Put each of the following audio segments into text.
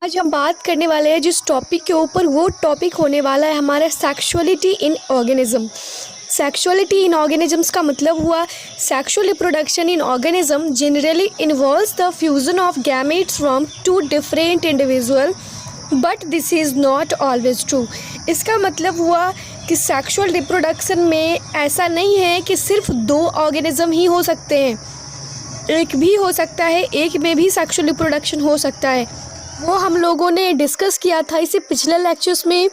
आज हम बात करने वाले हैं जिस टॉपिक के ऊपर, वो टॉपिक होने वाला है हमारा sexuality in organism. Sexuality in organisms का मतलब हुआ sexual reproduction in organism generally involves the fusion of gametes from two different individual, but this is not always true. इसका मतलब हुआ कि सेक्सुअल रिप्रोडक्शन में ऐसा नहीं है कि सिर्फ दो ऑर्गेनिज्म ही हो सकते हैं, एक भी हो सकता है, एक में भी सेक्सुअल रिप्रोडक्शन हो सकता है। वो हम लोगों ने डिस्कस किया था इसे पिछले लेक्चर्स में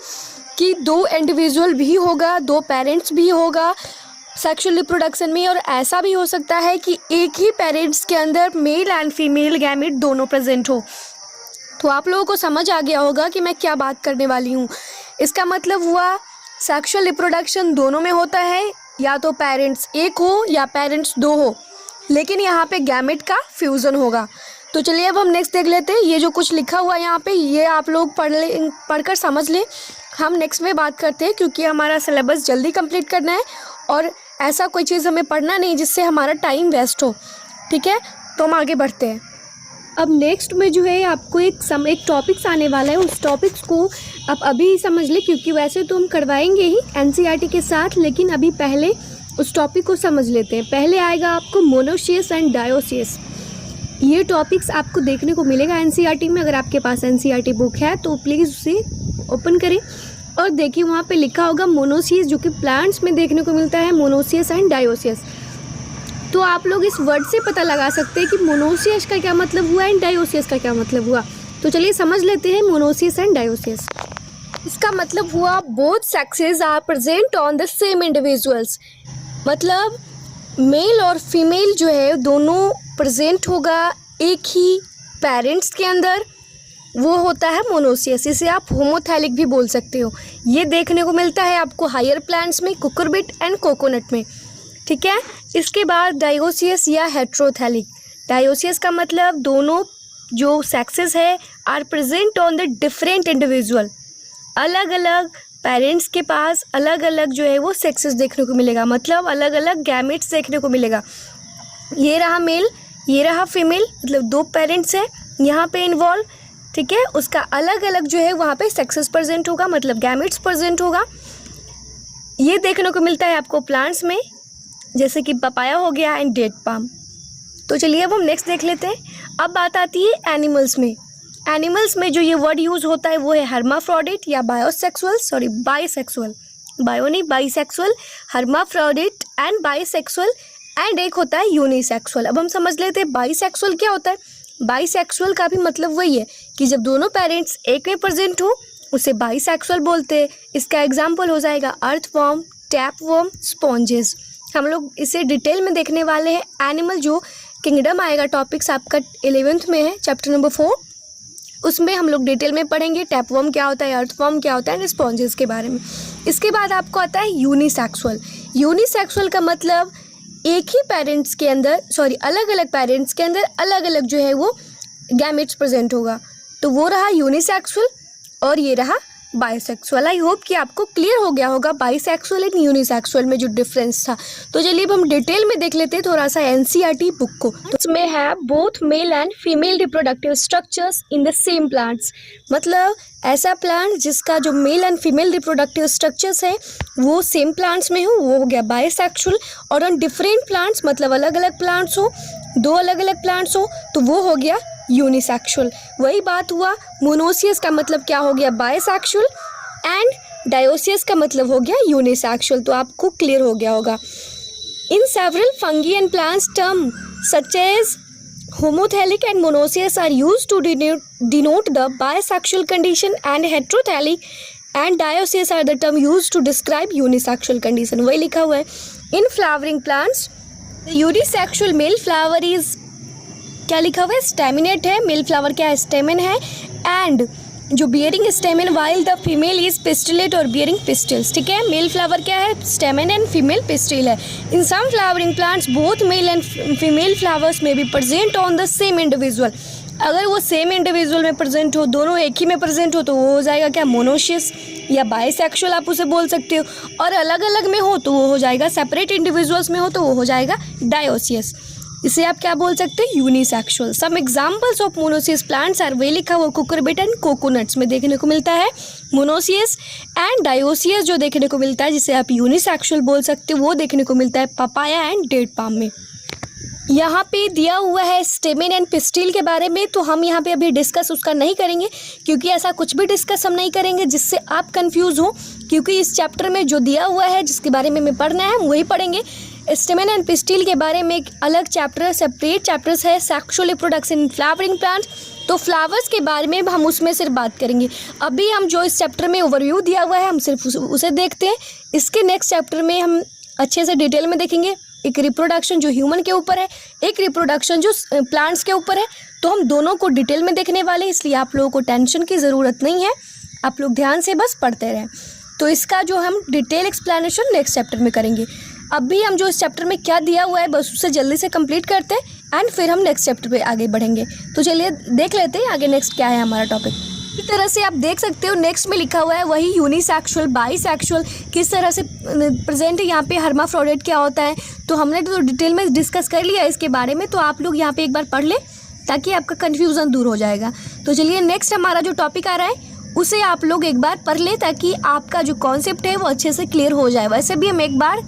कि दो इंडिविजुअल भी होगा, दो पेरेंट्स भी होगा सेक्सुअल रिप्रोडक्शन में, और ऐसा भी हो सकता है कि एक ही पेरेंट्स के अंदर मेल एंड फीमेल गैमेट दोनों प्रेजेंट हो। तो आप लोगों को समझ आ गया होगा कि मैं क्या बात करने वाली हूँ। इसका मतलब हुआ सेक्सुअल रिप्रोडक्शन दोनों में होता है, या तो पेरेंट्स एक हो या पेरेंट्स दो हो, लेकिन यहाँ पे गैमेट का फ्यूज़न होगा। तो चलिए अब हम नेक्स्ट देख लेते हैं। ये जो कुछ लिखा हुआ है यहाँ पे, ये आप लोग पढ़कर समझ लें। हम नेक्स्ट में बात करते हैं, क्योंकि हमारा सिलेबस जल्दी कंप्लीट करना है और ऐसा कोई चीज़ हमें पढ़ना नहीं जिससे हमारा टाइम वेस्ट हो। ठीक है, तो हम आगे बढ़ते हैं। अब नेक्स्ट में जो है आपको एक टॉपिक्स आने वाला है, उस टॉपिक्स को आप अभी ही समझ लें, क्योंकि वैसे तो हम करवाएंगे ही एनसीईआरटी के साथ, लेकिन अभी पहले उस टॉपिक को समझ लेते हैं। पहले आएगा आपको मोनोसियस एंड डायोसियस। ये टॉपिक्स आपको देखने को मिलेगा एनसीईआरटी में। अगर आपके पास एनसीईआरटी बुक है तो प्लीज़ उसे ओपन करें और देखिए, वहाँ पे लिखा होगा मोनोसियस, जो कि प्लांट्स में देखने को मिलता है, मोनोसियस एंड डायोसियस। तो आप लोग इस वर्ड से पता लगा सकते हैं कि मोनोसियस का क्या मतलब हुआ एंड डायोसियस का क्या मतलब हुआ। तो चलिए समझ लेते हैं मोनोसियस एंड डायोसियस। इसका मतलब हुआ both sexes are present on the same individuals, मतलब मेल और फीमेल जो है दोनों प्रेजेंट होगा एक ही पेरेंट्स के अंदर, वो होता है मोनोसियस। इसे आप होमोथैलिक भी बोल सकते हो। ये देखने को मिलता है आपको हायर प्लांट्स में, कुकुरबिट एंड कोकोनट में। ठीक है, इसके बाद डायोसियस या हेट्रोथैलिक। डायोसियस का मतलब दोनों जो सेक्सेस है are present on the different individual, अलग अलग पेरेंट्स के पास अलग अलग जो है वो सेक्सेस देखने को मिलेगा, मतलब अलग अलग गैमेट्स देखने को मिलेगा। ये रहा मेल, ये रहा फीमेल, मतलब दो पेरेंट्स हैं यहाँ पे इन्वॉल्व। ठीक है, उसका अलग अलग जो है वहाँ पे सेक्सेस प्रेजेंट होगा, मतलब गैमेट्स प्रेजेंट होगा। ये देखने को मिलता है आपको प्लांट्स में, जैसे कि पपाया हो गया एंड डेट पाम। तो चलिए अब हम नेक्स्ट देख लेते हैं। अब बात आती है एनिमल्स में। एनिमल्स में जो ये वर्ड यूज़ होता है वो है हर्माफ्रोडिट या बाइसेक्सुअल, बायो नहीं बाइसेक्सुअल, हर्माफ्रोडिट एंड बाइसेक्सुअल, एंड एक होता है यूनिसेक्सुअल। अब हम समझ लेते हैं बाइसेक्सुअल क्या होता है। बाइसेक्सुअल का भी मतलब वही है कि जब दोनों पेरेंट्स एक में प्रेजेंट हो उसे बाइसेक्सुअल बोलते हैं। इसका एग्जाम्पल हो जाएगा अर्थवॉर्म, टैपवॉर्म, स्पॉन्जेस। हम लोग इसे डिटेल में देखने वाले हैं। एनिमल जो किंगडम आएगा, टॉपिक्स आपका 11th में है, चैप्टर नंबर 4, उसमें हम लोग डिटेल में पढ़ेंगे टैपवॉर्म क्या होता है, अर्थवॉर्म क्या होता है, एंड स्पॉन्जेस के बारे में। इसके बाद आपको आता है यूनिसेक्सुअल। यूनिसेक्सुअल का मतलब एक ही पेरेंट्स के अंदर, अलग अलग पेरेंट्स के अंदर अलग अलग जो है वो गैमेट्स प्रेजेंट होगा, तो वो रहा यूनिसेक्सुअल और ये रहा बाइसेक्सुअल। आई होप कि आपको क्लियर हो गया होगा बाइसेक्सुअल एंड यूनिसेक्सुअल में जो डिफरेंस था। तो चलिए अब हम डिटेल में देख लेते हैं थोड़ा सा एनसीईआरटी बुक को। इसमें है both male and female reproductive structures in the same plants, मतलब ऐसा प्लांट जिसका जो mail and female reproductive structures है वो सेम प्लांट्स में हो गया बाइसेक्सुअल। और ऑन डिफरेंट प्लांट्स, मतलब अलग अलग प्लांट्स हो, दो अलग अलग प्लांट्स हो, तो वो हो गया यूनिसेक्सुअल। वही बात हुआ मोनोसियस का मतलब क्या हो गया, बाइसेक्सुअल, एंड डायोसियस का मतलब हो गया यूनिसेक्सुअल। तो आपको क्लियर हो गया होगा। In several fungi and plants term such as homothallic and monoecious are used to denote the bisexual condition, and heterothallic and dioecious are the term used to describe unisexual condition। वही लिखा हुआ है। In flowering plants unisexual male flower is, क्या लिखा हुआ है, staminate है, male flower क्या है, स्टेमन है, एंड जो bearing स्टेमन while the female is pistillate और बियरिंग पिस्टिल्स। ठीक है, मेल फ्लावर क्या है, स्टेमन, एंड फीमेल पिस्टिल है। In some flowering plants both male and female flowers may be present on the same individual. अगर वो सेम इंडिविजुअल में प्रेजेंट हो, दोनों एक ही में प्रेजेंट हो, तो वो हो जाएगा क्या, मोनोसियस या बाइसेक्सुअल आप उसे बोल सकते हो। और अलग अलग में हो तो वो हो जाएगा, सेपरेट इंडिविजुअल्स में हो तो वो हो जाएगा डायोसियस। इसे आप क्या बोल सकते हैं, unisexual. Some examples of monoecious plants are, वे लिखा हुआ कुकुरबिट एंड कोकोनट्स में देखने को मिलता है मोनोसियस, एंड डायोसियस जो देखने को मिलता है जिसे आप यूनिसेक्सुअल बोल सकते हो वो देखने को मिलता है पपाया एंड डेट पाम में। यहाँ पे दिया हुआ है स्टेमेन एंड पिस्टिल के बारे में, तो हम यहाँ पे अभी डिस्कस उसका नहीं करेंगे क्योंकि ऐसा कुछ भी डिस्कस हम नहीं करेंगे जिससे आप कंफ्यूज हो, क्योंकि इस चैप्टर में जो दिया हुआ है जिसके बारे में हमें पढ़ना है वही पढ़ेंगे। स्टेमेन एंड पिस्टिल के बारे में एक अलग चैप्टर, सेपरेट चैप्टर्स है sexual reproduction in flowering plants, तो फ्लावर्स के बारे में हम उसमें सिर्फ बात करेंगे। अभी हम जो इस चैप्टर में ओवरव्यू दिया हुआ है हम सिर्फ उसे देखते हैं। इसके नेक्स्ट चैप्टर में हम अच्छे से डिटेल में देखेंगे, एक रिप्रोडक्शन जो ह्यूमन के ऊपर है, एक रिप्रोडक्शन जो प्लांट्स के ऊपर है, तो हम दोनों को डिटेल में देखने वाले, इसलिए आप लोगों को टेंशन की ज़रूरत नहीं है, आप लोग ध्यान से बस पढ़ते रहें। तो इसका जो हम डिटेल एक्सप्लेनेशन नेक्स्ट चैप्टर में करेंगे। अभी हम जो इस चैप्टर में क्या दिया हुआ है बस उसे जल्दी से कंप्लीट करते हैं एंड फिर हम नेक्स्ट चैप्टर पे आगे बढ़ेंगे। तो चलिए देख लेते हैं आगे नेक्स्ट क्या है हमारा टॉपिक। इस तरह से आप देख सकते हो नेक्स्ट में लिखा हुआ है वही यूनिसेक्सुअल, बाईसेक्सुअल किस तरह से प्रेजेंट है, यहाँ पे हर्माफ्रोडिट क्या होता है, तो हमने तो डिटेल में डिस्कस कर लिया इसके बारे में, तो आप लोग यहाँ पे एक बार पढ़ लें ताकि आपका कन्फ्यूज़न दूर हो जाएगा। तो चलिए नेक्स्ट हमारा जो टॉपिक आ रहा है उसे आप लोग एक बार पढ़ लें ताकि आपका जो कॉन्सेप्ट है वो अच्छे से क्लियर हो जाए। वैसे भी हम एक बार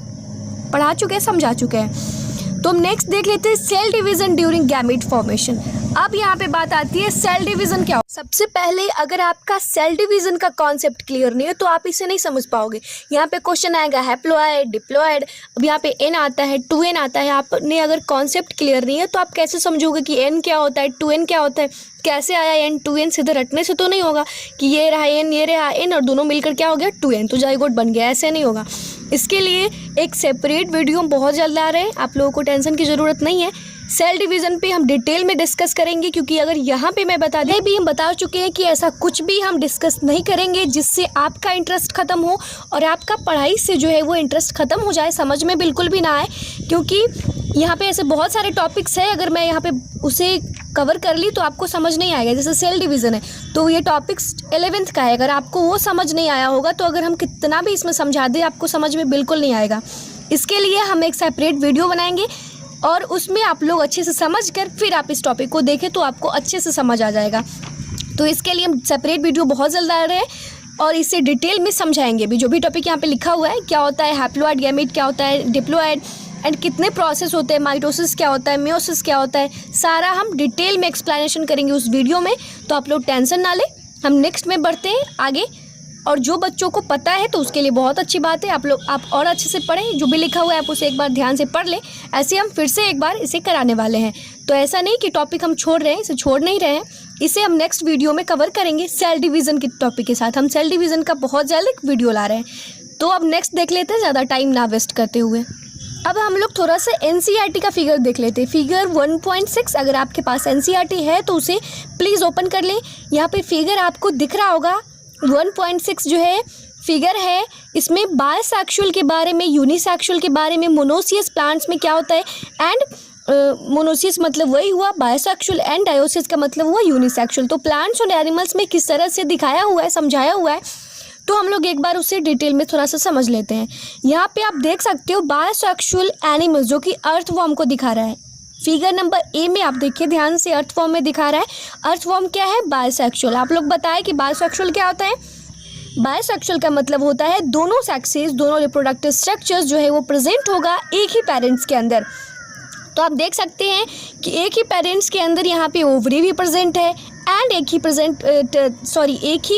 पढ़ा चुके हैं, समझा चुके हैं। तो हम नेक्स्ट देख लेते हैं cell division during gamete formation. अब यहाँ पे बात आती है सेल डिवीजन क्या हो। सबसे पहले अगर आपका सेल डिवीजन का कॉन्सेप्ट क्लियर नहीं है तो आप इसे नहीं समझ पाओगे। यहाँ पे क्वेश्चन आएगा हैप्लॉइड, डिप्लॉइड, अब यहाँ पे एन आता है, 2n आता है। आपने अगर कॉन्सेप्ट क्लियर नहीं है तो आप कैसे समझोगे कि एन क्या होता है, 2n क्या होता है, कैसे आया एन 2n, सीधे रटने से तो नहीं होगा कि ये रहा एन, ये रहा एन और दोनों मिलकर क्या हो गया 2n, तो जाइगोट बन गया, ऐसे नहीं होगा। इसके लिए एक सेपरेट वीडियो बहुत जल्द आ रहे हैं, आप लोगों को टेंशन की ज़रूरत नहीं है। सेल डिवीज़न पे हम डिटेल में डिस्कस करेंगे, क्योंकि अगर यहाँ पे मैं बता दें भी हम बता चुके हैं कि ऐसा कुछ भी हम डिस्कस नहीं करेंगे जिससे आपका इंटरेस्ट ख़त्म हो और आपका पढ़ाई से जो है वो इंटरेस्ट ख़त्म हो जाए, समझ में बिल्कुल भी ना आए, क्योंकि यहाँ पे ऐसे बहुत सारे टॉपिक्स हैं, अगर मैं यहाँ पे उसे कवर कर ली तो आपको समझ नहीं आएगा। जैसे सेल डिवीज़न है तो ये टॉपिक्स 11th का है, अगर आपको वो समझ नहीं आया होगा तो अगर हम कितना भी इसमें समझा दें आपको समझ में बिल्कुल नहीं आएगा। इसके लिए हम एक सेपरेट वीडियो बनाएंगे और उसमें आप लोग अच्छे से समझ कर फिर आप इस टॉपिक को देखें तो आपको अच्छे से समझ आ जाएगा। तो इसके लिए हम सेपरेट वीडियो बहुत जल्द आ रहे हैं और इसे डिटेल में समझाएंगे भी, जो भी टॉपिक यहाँ पे लिखा हुआ है, क्या होता है हैप्लॉइड गैमेट, क्या होता है डिप्लॉइड एंड कितने प्रोसेस होते हैं, माइटोसिस क्या होता है, मियोसिस क्या होता है, सारा हम डिटेल में एक्सप्लेनेशन करेंगे उस वीडियो में। तो आप लोग टेंशन ना लें, हम नेक्स्ट में बढ़ते हैं आगे। और जो बच्चों को पता है तो उसके लिए बहुत अच्छी बात है, आप और अच्छे से पढ़ें, जो भी लिखा हुआ है आप उसे एक बार ध्यान से पढ़ लें। ऐसे हम फिर से एक बार इसे कराने वाले हैं, तो ऐसा नहीं कि टॉपिक हम छोड़ रहे हैं, इसे छोड़ नहीं रहे हैं, इसे हम नेक्स्ट वीडियो में कवर करेंगे सेल डिवीज़न के टॉपिक के साथ। हम सेल डिवीज़न का बहुत जल्द एक वीडियो ला रहे हैं, तो अब नेक्स्ट देख लेते हैं ज़्यादा टाइम ना वेस्ट करते हुए। अब हम लोग थोड़ा सा NCERT का फिगर देख लेते हैं, फिगर 1.6। अगर आपके पास NCERT है तो उसे प्लीज़ ओपन कर लें। यहाँ पे फिगर आपको दिख रहा होगा 1.6 जो है फिगर है, इसमें बायसेक्सुअल के बारे में, यूनिसेक्सुअल के बारे में, मोनोसियस प्लांट्स में क्या होता है एंड मोनोसियस मतलब वही हुआ बायसेक्सुअल एंड डायोसिस का मतलब हुआ यूनिसेक्सुअल। तो प्लांट्स और एनिमल्स में किस तरह से दिखाया हुआ है, समझाया हुआ है, तो हम लोग एक बार उसे डिटेल में थोड़ा सा समझ लेते हैं। यहाँ पे आप देख सकते हो बायसेक्सुअल एनिमल्स जो कि अर्थवॉर्म को दिखा रहा है। फिगर नंबर ए में आप देखिए ध्यान से, अर्थवॉर्म में दिखा रहा है। अर्थवॉर्म क्या है, बायसेक्सुअल। आप लोग बताएं कि बायसेक्सुअल क्या होता है। बायसेक्सुअल का मतलब होता है दोनों सेक्सेस, दोनों रिप्रोडक्टिव स्ट्रक्चर्स जो है वो प्रेजेंट होगा एक ही पेरेंट्स के अंदर। तो आप देख सकते हैं कि एक ही पेरेंट्स के अंदर यहाँ पे ओवरी भी प्रेजेंट है एंड एक ही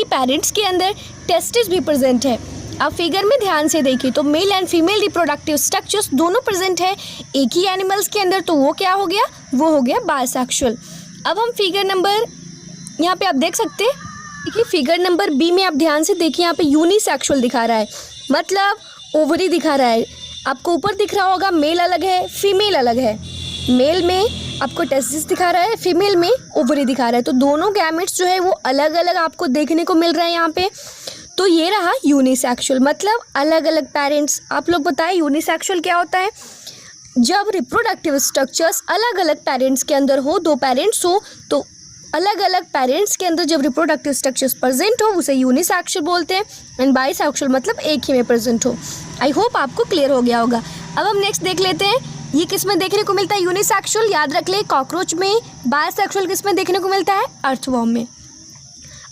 पेरेंट्स के अंदर टेस्टिस भी प्रेजेंट है। अब फिगर में ध्यान से देखिए तो mail and female reproductive structures दोनों प्रेजेंट है एक ही एनिमल्स के अंदर, तो वो क्या हो गया, वो हो गया बायसेक्सुअल। अब हम फिगर नंबर यहाँ पे आप देख सकते हैं, देखिए फिगर नंबर बी में आप ध्यान से देखिए, यहाँ पे यूनिसेक्सुअल दिखा रहा है, मतलब ओवरी दिखा रहा है। आपको ऊपर दिख रहा होगा मेल अलग है, फीमेल अलग है। मेल में आपको टेस्टिस दिखा रहा है, फीमेल में ओवरी दिखा रहा है, तो दोनों गैमेट्स जो है वो अलग अलग आपको देखने को मिल रहा है यहाँ पे। तो ये रहा यूनिसेक्सुअल, मतलब अलग अलग पेरेंट्स। आप लोग बताएं यूनिसेक्सुअल क्या होता है, जब रिप्रोडक्टिव स्ट्रक्चर्स अलग अलग पेरेंट्स के अंदर हो, दो पेरेंट्स हो, तो अलग अलग पेरेंट्स के अंदर जब रिप्रोडक्टिव स्ट्रक्चर्स प्रेजेंट हो उसे यूनिसेक्सुअल बोलते हैं। एंड बायसेक्सुअल मतलब एक ही में प्रेजेंट हो। आई होप आपको क्लियर हो गया होगा। अब हम नेक्स्ट देख लेते हैं ये किस में देखने को मिलता है? यूनिसेक्सुअल, याद रख ले। कॉकरोच में। बायसेक्सुअल किस में देखने को मिलता है? अर्थवॉर्म में।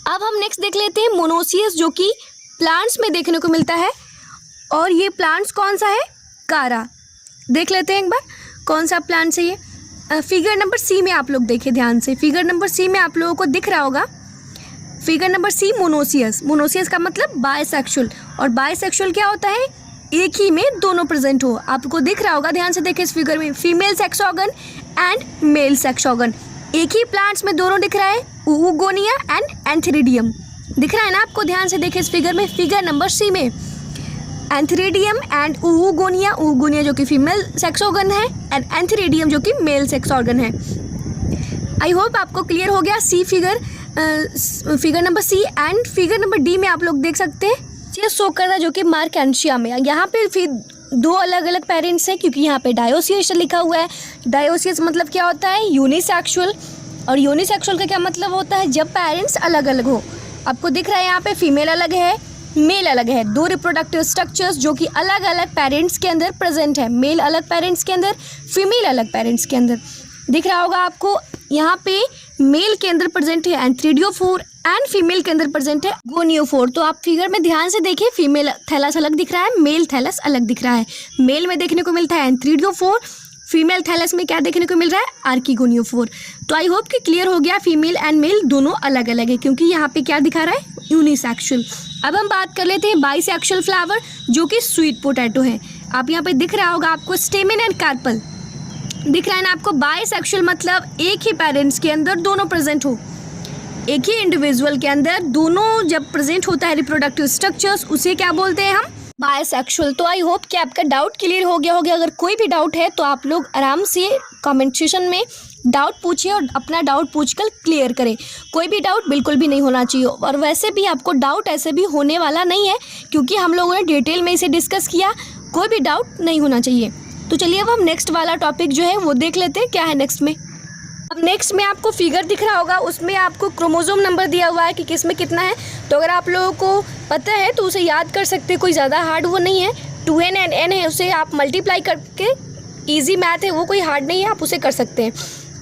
अब हम नेक्स्ट देख लेते हैं मोनोसियस, जो कि प्लांट्स में देखने को मिलता है। और ये प्लांट्स कौन सा है? कारा। देख लेते हैं एक बार कौन सा प्लांट्स है ये। फिगर नंबर सी में आप लोग देखें ध्यान से। फिगर नंबर सी में आप लोगों को दिख रहा होगा, figure number C, monoecious. Monoecious का मतलब बायसेक्सुअल। और बायसेक्सुअल क्या होता है? एक ही में दोनों प्रेजेंट हो। आपको दिख रहा होगा, ध्यान से देखें इस फिगर में, female sex organ and male sex organ. एक ही प्लांट्स में दोनों दिख रहा है, ऊगोनिया एंड एंथेरिडियम। दिख रहा है ना आपको? ध्यान से देखें इस फिगर में, फिगर नंबर सी में, एंथेरिडियम एंड ऊगोनिया। ऊगोनिया जो कि फीमेल सेक्स ऑर्गन है एंड एंथेरिडियम जो कि मेल सेक्स ऑर्गन है। आई होप आपको क्लियर हो गया। See figure number C and figure number D में आप लोग देख सकते हैं ये शो कर रहा है, जो कि मार्केंशिया में। यहाँ पे फिर दो अलग अलग पेरेंट्स हैं, क्योंकि यहाँ पे डायोसियस लिखा हुआ है। डायोसियस मतलब क्या होता है? यूनिसेक्सुअल। और यूनिसेक्सुअल का क्या मतलब होता है? जब पेरेंट्स अलग अलग हो। आपको दिख रहा है यहाँ पे फीमेल अलग है, मेल अलग है। दो रिप्रोडक्टिव स्ट्रक्चर्स जो कि अलग अलग पेरेंट्स के अंदर प्रेजेंट है। मेल अलग पेरेंट्स के अंदर, फीमेल अलग पेरेंट्स के अंदर। दिख रहा होगा आपको, यहाँ पे मेल के अंदर प्रेजेंट है एंथ्रीडियोफोर एंड फीमेल के अंदर प्रेजेंट है गोनियोफोर। तो आप फिगर में ध्यान से देखिए, फीमेल थैलस अलग दिख रहा है, मेल थैलस अलग दिख रहा है। मेल में देखने को मिलता है एंथ्रीडियोफोर, फीमेल थैलस में क्या देखने को मिल रहा है? आर्किगोनियोफोर। तो आई होप कि क्लियर हो गया, फीमेल एंड मेल दोनों अलग अलग है, क्योंकि यहाँ पे क्या दिखा रहा है? यूनिसेक्सुअल। अब हम बात कर लेते हैं बाइसेक्सुअल फ्लावर, जो कि स्वीट पोटैटो है। आप यहाँ पे दिख रहा होगा आपको स्टेमेन एंड कार्पल दिख रहा है ना आपको। बाइसेक्सुअल मतलब एक ही पेरेंट्स के अंदर दोनों प्रेजेंट हो, एक ही इंडिविजुअल के अंदर दोनों जब प्रेजेंट होता है रिप्रोडक्टिव स्ट्रक्चर्स, उसे क्या बोलते हैं हम? बायसेक्सुअल। तो आई होप कि आपका डाउट क्लियर हो गया होगा। अगर कोई भी डाउट है तो आप लोग आराम से कमेंट सेक्शन में डाउट पूछिए और अपना डाउट पूछकर क्लियर करें। कोई भी डाउट बिल्कुल भी नहीं होना चाहिए। और वैसे भी आपको डाउट ऐसे भी होने वाला नहीं है, क्योंकि हम लोगों ने डिटेल में इसे डिस्कस किया। कोई भी डाउट नहीं होना चाहिए। तो चलिए अब हम नेक्स्ट वाला टॉपिक जो है वो देख लेते हैं क्या है नेक्स्ट में। अब नेक्स्ट में आपको फिगर दिख रहा होगा, उसमें आपको क्रोमोसोम नंबर दिया हुआ है कि किस में कितना है। तो अगर आप लोगों को पता है तो उसे याद कर सकते हैं, कोई ज़्यादा हार्ड वो नहीं है। 2n एंड n है, उसे आप मल्टीप्लाई करके, इजी मैथ है वो, कोई हार्ड नहीं है, आप उसे कर सकते हैं।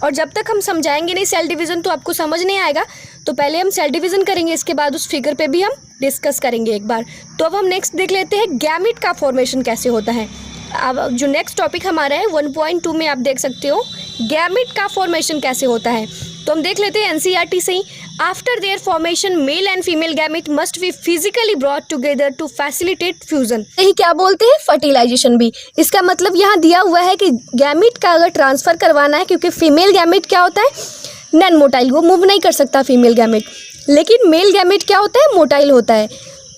और जब तक हम समझाएंगे नहीं सेल डिवीज़न तो आपको समझ नहीं आएगा। तो पहले हम सेल डिवीज़न करेंगे, इसके बाद उस फिगर पे भी हम डिस्कस करेंगे एक बार। तो अब हम नेक्स्ट देख लेते हैं गैमेट का फॉर्मेशन कैसे होता है। अब जो नेक्स्ट टॉपिक हमारा है 1.2 में आप देख सकते हो गैमेट का फॉर्मेशन कैसे होता है। तो हम देख लेते हैं एनसीईआरटी से ही। After their formation male and female gamete must be physically brought together to facilitate fusion. यही क्या बोलते हैं? फर्टिलाइजेशन भी। इसका मतलब यहाँ दिया हुआ है कि गैमेट का अगर ट्रांसफ़र करवाना है, क्योंकि फीमेल गैमेट क्या होता है? नॉन मोटाइल, वो मूव नहीं कर सकता फीमेल गैमेट। लेकिन मेल गैमेट क्या होता है? मोटाइल होता है।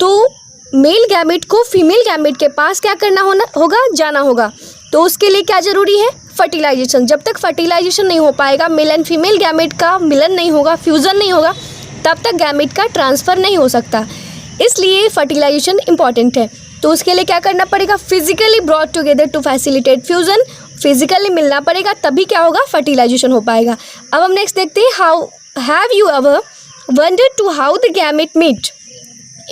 तो मेल गैमेट को फीमेल गैमेट के पास क्या करना होगा? जाना होगा। तो उसके लिए क्या ज़रूरी है? फर्टिलाइजेशन। जब तक फर्टिलाइजेशन नहीं हो पाएगा, मेल एंड फीमेल गैमेट का मिलन नहीं होगा, फ्यूज़न नहीं होगा, तब तक गैमेट का ट्रांसफ़र नहीं हो सकता। इसलिए फर्टिलाइजेशन इंपॉर्टेंट है। तो उसके लिए क्या करना पड़ेगा? Physically brought together to facilitate fusion. Physically मिलना पड़ेगा, तभी क्या होगा? फर्टिलाइजेशन हो पाएगा। अब हम नेक्स्ट देखते हैं, how have you ever wondered to how the gamete meet?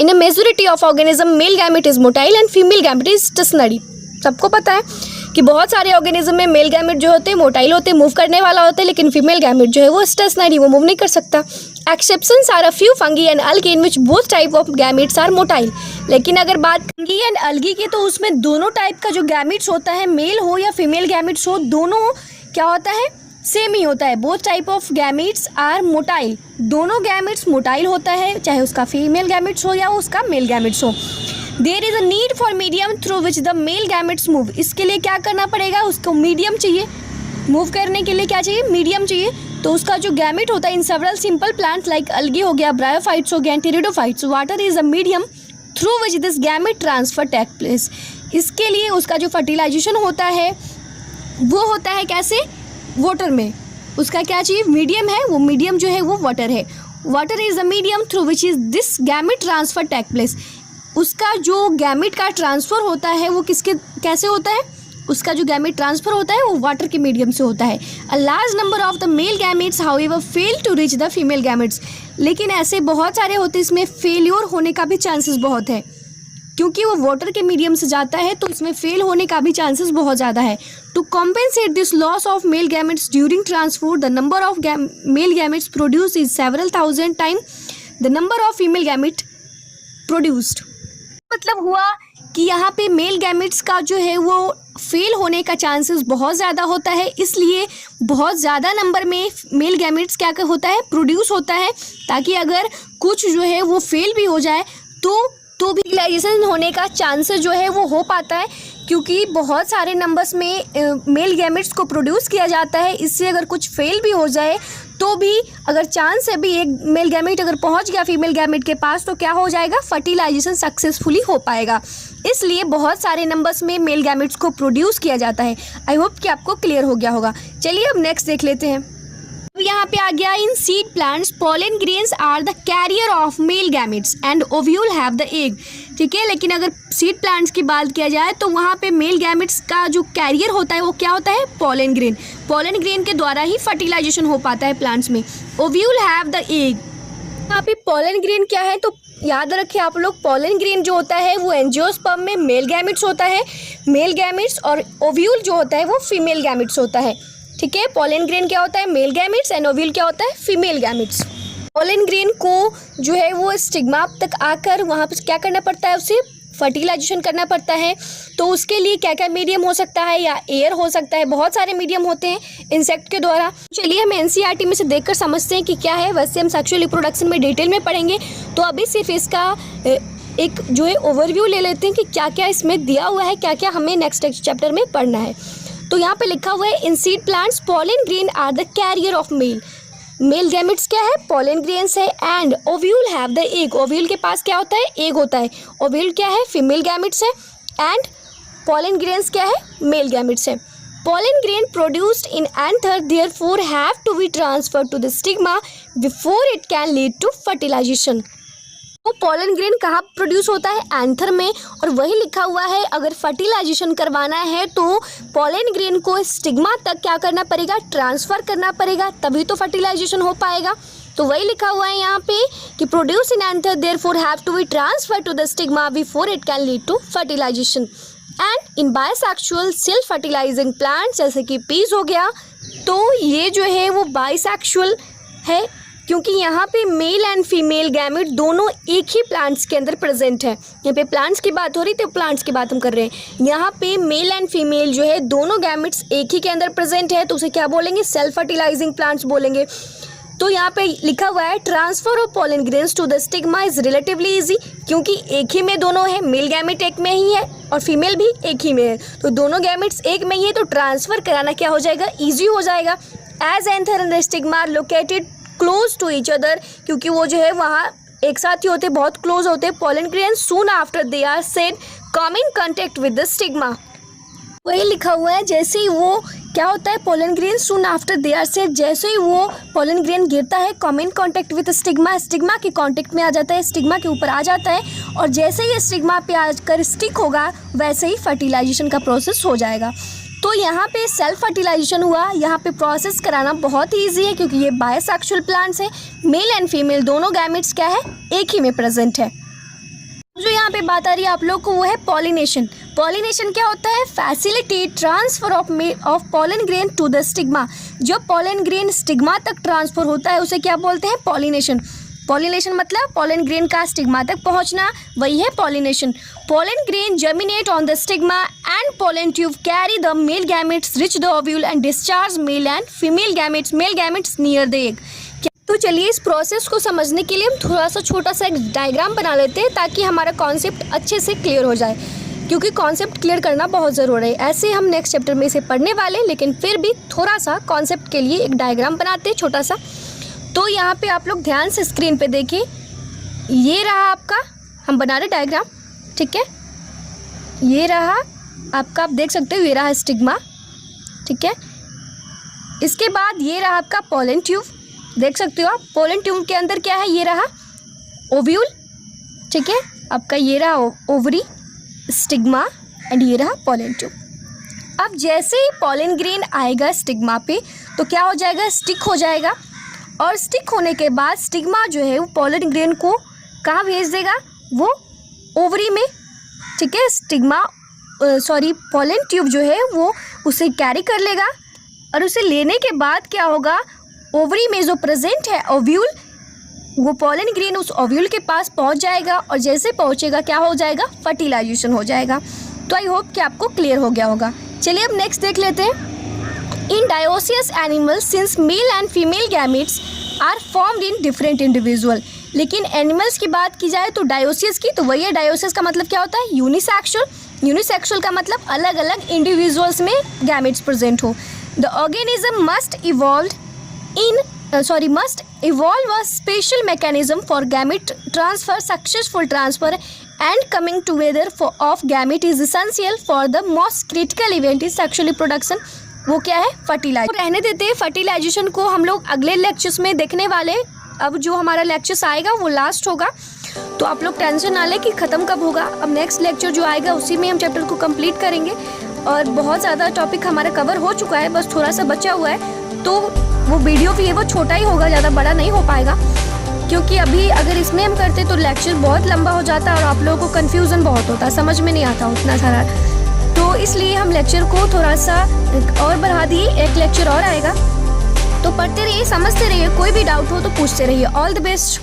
In a majority of organism male gamete is motile and female gamete is stationary. सबको पता है कि बहुत सारे ऑर्गेनिज्म में मेल गैमेट जो होते हैं मोटाइल होते हैं, मूव करने वाला होता है, लेकिन फीमेल गैमेट जो है वो स्टेशनरी, वो मूव नहीं कर सकता। Exceptions are a few fungi and algae in which both type of gametes are motile. लेकिन अगर बात फंगी एंड अलगी की, तो उसमें दोनों टाइप का जो गैमेट्स होता है, मेल हो या फीमेल गैमेट्स हो, दोनों क्या होता है? सेम ही होता है। Both type of gametes are motile. दोनों गैमेट्स मोटाइल होता है, चाहे उसका फीमेल गैमेट्स हो या उसका मेल गैमेट्स हो। There is a need for medium through which the male gametes move. इसके लिए क्या करना पड़ेगा? उसको मीडियम चाहिए, मूव करने के लिए क्या चाहिए? मीडियम चाहिए। तो उसका जो गैमेट होता है in several simple plants like algae हो गया, ब्रायोफाइट्स हो गया, pteridophytes, water is a medium through which this gamete transfer take place. इसके लिए उसका जो फर्टिलाइजेशन होता है वो होता है कैसे? वाटर में। उसका क्या चाहिए? मीडियम है, वो मीडियम जो है वो वाटर है। Water is the medium through which is this gamete transfer take place. उसका जो गैमेट का ट्रांसफ़र होता है वो किसके कैसे होता है? उसका जो गैमेट ट्रांसफ़र होता है वो वाटर के मीडियम से होता है। A large number of the male gametes however fail to reach the female gametes. लेकिन ऐसे बहुत सारे होते हैं, इसमें फेल्योर होने का भी चांसेस बहुत है। क्योंकि वो वाटर के मीडियम से जाता है तो इसमें फेल होने का भी चांसेस बहुत ज़्यादा है। To compensate this loss of male gametes during transport, the number of male gametes produce is several thousand time the number of female gamete produced. मतलब हुआ कि यहाँ पे मेल गैमेट्स का जो है वो फेल होने का चांसेस बहुत ज़्यादा होता है, इसलिए बहुत ज़्यादा नंबर में मेल गैमेट्स क्या होता है, प्रोड्यूस होता है, ताकि अगर कुछ जो है वो फेल भी हो जाए तो भी फर्टिलाइजेशन होने का चांसेस जो है वो हो पाता है, क्योंकि बहुत सारे नंबर्स में मेल गैमेट्स को प्रोड्यूस किया जाता है। इससे अगर कुछ फेल भी हो जाए तो भी अगर चांस है भी एक मेल गैमेट अगर पहुंच गया फीमेल गैमेट के पास तो क्या हो जाएगा, फर्टिलाइजेशन सक्सेसफुली हो पाएगा। इसलिए बहुत सारे नंबर्स में मेल गैमेट्स को प्रोड्यूस किया जाता है। आई होप कि आपको क्लियर हो गया होगा। चलिए अब नेक्स्ट देख लेते हैं। अब यहाँ पे आ गया, in seed plants pollen grains are the carrier of male gametes and ovule have the egg. ठीक है, लेकिन अगर सीड प्लांट्स की बात किया जाए तो वहाँ पे मेल गैमेट्स का जो कैरियर होता है वो क्या होता है, पोलन ग्रेन। पोलन ग्रेन के द्वारा ही फर्टिलाइजेशन हो पाता है प्लांट्स में। ओव्यूल हैव द एग, यहाँ पे पोलन ग्रेन क्या है तो याद रखिए आप लोग, पोलन ग्रेन जो होता है वो एंजियोस्पर्म में मेल गैमेट्स होता है, मेल गैमेट्स, और ओव्यूल जो होता है वो फीमेल गैमेट्स होता है। ठीक है, पोलन ग्रेन क्या होता है, मेल गैमेट्स, एंड ओव्यूल क्या होता है, फीमेल गैमेट्स। पोलन ग्रेन को जो है वो स्टिग्मा तक आकर वहाँ पर क्या करना पड़ता है, उसे फर्टिलाइजेशन करना पड़ता है। तो उसके लिए क्या क्या मीडियम हो सकता है, या एयर हो सकता है, बहुत सारे मीडियम होते हैं इंसेक्ट के द्वारा। चलिए हम एनसीईआरटी में से देखकर समझते हैं कि क्या है। वैसे हम सेक्सुअल रिप्रोडक्शन में डिटेल में पढ़ेंगे, तो अभी सिर्फ इसका एक जो है ओवरव्यू ले लेते हैं कि क्या क्या इसमें दिया हुआ है, क्या क्या हमें नेक्स्ट चैप्टर में पढ़ना है। तो यहाँ पे लिखा हुआ है, in seed plants pollen grain are the carrier of male gametes क्या है, पोलन ग्रेन्स है, and ovule have the egg. Ovule के पास क्या होता है, एग होता है। ओव्यूल क्या है, फीमेल गैमेट्स है, एंड पोलन ग्रेन्स क्या है, मेल गैमेट्स है। Pollen grain produced in anther therefore have to be transferred to the stigma before it can lead to fertilization. तो पोलन ग्रेन कहाँ प्रोड्यूस होता है, एंथर में, और वही लिखा हुआ है अगर फर्टिलाइजेशन करवाना है तो पोलन ग्रेन को स्टिग्मा तक क्या करना पड़ेगा, ट्रांसफ़र करना पड़ेगा, तभी तो फर्टिलाइजेशन हो पाएगा। तो वही लिखा हुआ है यहाँ पे कि produce in anther therefore have to be transfer to the stigma before it can lead to fertilization. And in bisexual self fertilizing plants जैसे कि पीस हो गया, तो ये जो है वो बायसेक्सुअल है, क्योंकि यहाँ पे मेल एंड फीमेल गैमेट दोनों एक ही प्लांट्स के अंदर प्रेजेंट है। यहाँ पे प्लांट्स की बात हो रही थी, प्लांट्स की बात हम कर रहे हैं। यहाँ पे मेल एंड फीमेल जो है दोनों गैमेट्स एक ही के अंदर प्रेजेंट है, तो उसे क्या बोलेंगे, सेल्फ फर्टिलाइजिंग प्लांट्स बोलेंगे। तो यहाँ पे लिखा हुआ है, transfer of pollen grains to the stigma is relatively easy, क्योंकि एक ही में दोनों है, मेल गैमेट एक में ही है और फीमेल भी एक ही में है, तो दोनों गैमेट्स एक में ही है, तो ट्रांसफर कराना क्या हो जाएगा, ईजी हो जाएगा। As anther and the stigma located close to each other, क्योंकि वो जो है वहाँ एक साथ ही होते, बहुत क्लोज होते। Pollen grain soon after they are set come in contact with the stigma, वही लिखा हुआ है जैसे ही वो क्या होता है, pollen grain soon after they are shed, जैसे ही वो पोलन ग्रेन गिरता है come in contact with stigma, stigma के कॉन्टेक्ट में आ जाता है, स्टिग्मा के ऊपर आ जाता है, और जैसे ही स्टिग्मा पे आकर स्टिक होगा वैसे ही फर्टिलाइजेशन का प्रोसेस हो जाएगा। तो यहाँ पे सेल्फ फर्टिलाइजेशन हुआ, यहाँ पे प्रोसेस कराना बहुत ही ईजी है, क्योंकि ये बायसेक्सुअल प्लांट्स है, मेल एंड फीमेल दोनों गैमेट्स क्या है, एक ही में प्रेजेंट है। जो यहाँ पे बात आ रही है आप लोग को वो है पॉलिनेशन। पॉलिनेशन क्या होता है, facilitate transfer of pollen grain to the stigma. जब पोलन ग्रेन स्टिग्मा तक ट्रांसफर होता है उसे क्या बोलते हैं, पॉलिनेशन। पॉलिनेशन मतलब पोलन ग्रेन का स्टिग्मा तक पहुंचना, वही है pollination. Pollen grain germinate on the stigma and pollen tube carry the male gametes reach the ovule and discharge male and female gametes near the egg. तो चलिए इस process को समझने के लिए हम थोड़ा सा छोटा सा एक डायग्राम बना लेते हैं, ताकि हमारा कॉन्सेप्ट अच्छे से क्लियर हो जाए, क्योंकि कॉन्सेप्ट क्लियर करना बहुत ज़रूरी है। ऐसे हम नेक्स्ट चैप्टर में इसे पढ़ने वाले, लेकिन फिर भी थोड़ा सा कॉन्सेप्ट के लिए एक डायग्राम बनाते हैं छोटा सा। तो यहाँ पे आप लोग ध्यान से स्क्रीन पे देखें, ये रहा आपका, हम बना रहे डायग्राम, ठीक है, ये रहा आपका, आप देख सकते हो ये रहा स्टिग्मा, ठीक है। इसके बाद ये रहा आपका पोलन ट्यूब, देख सकते हो आप, पोलन ट्यूब के अंदर क्या है, ये रहा ओव्यूल, ठीक है, आपका ये रहा ओवरी, स्टिग्मा, एंड ये रहा पोलन ट्यूब। अब जैसे ही पोलन ग्रेन आएगा स्टिग्मा पे तो क्या हो जाएगा, स्टिक हो जाएगा, और स्टिक होने के बाद स्टिग्मा जो है वो पोलन ग्रेन को कहाँ भेज देगा, वो ओवरी में ठीक है, स्टिग्मा पॉलन ट्यूब जो है वो उसे कैरी कर लेगा और उसे लेने के बाद क्या होगा, ओवरी में जो प्रेजेंट है ओव्यूल, वो पॉलन ग्रेन उस ओव्यूल के पास पहुंच जाएगा और जैसे पहुंचेगा क्या हो जाएगा, फर्टिलाइजेशन हो जाएगा। तो आई होप कि आपको क्लियर हो गया होगा। चलिए अब नेक्स्ट देख लेते हैं। In dioecious animals since male and female gametes are formed in different individual. लेकिन एनिमल्स की बात की जाए तो डायोसियस की, तो वही है, डायोसियस का मतलब क्या होता है, यूनिसेक्सुअल। यूनिसेक्सुअल का मतलब अलग अलग इंडिविजुअल्स में गैमेट्स प्रेजेंट हो। The organism must evolve a special mechanism for gamete transfer. Successful transfer and coming together of gamete is essential for the most critical event is sexual reproduction. वो क्या है, fertilisation. तो रहने देते हैं, fertilisation को हम लोग अगले लेक्चर्स में देखने वाले। अब जो हमारा लेक्चर्स आएगा वो लास्ट होगा, तो आप लोग टेंशन ना लें कि ख़त्म कब होगा। अब नेक्स्ट लेक्चर जो आएगा उसी में हम चैप्टर को कंप्लीट करेंगे और बहुत ज़्यादा टॉपिक हमारा कवर हो चुका है, बस थोड़ा सा बचा हुआ है। तो वो वीडियो भी है वो छोटा ही होगा, ज़्यादा बड़ा नहीं हो पाएगा, क्योंकि अभी अगर इसमें हम करते तो लेक्चर बहुत लंबा हो जाता और आप लोगों को कन्फ्यूज़न बहुत होता, समझ में नहीं आता उतना सारा। तो इसलिए हम लेक्चर को थोड़ा सा और बढ़ा दिए, एक लेक्चर और आएगा। तो पढ़ते रहिए, समझते रहिए, कोई भी डाउट हो तो पूछते रहिए। All the best.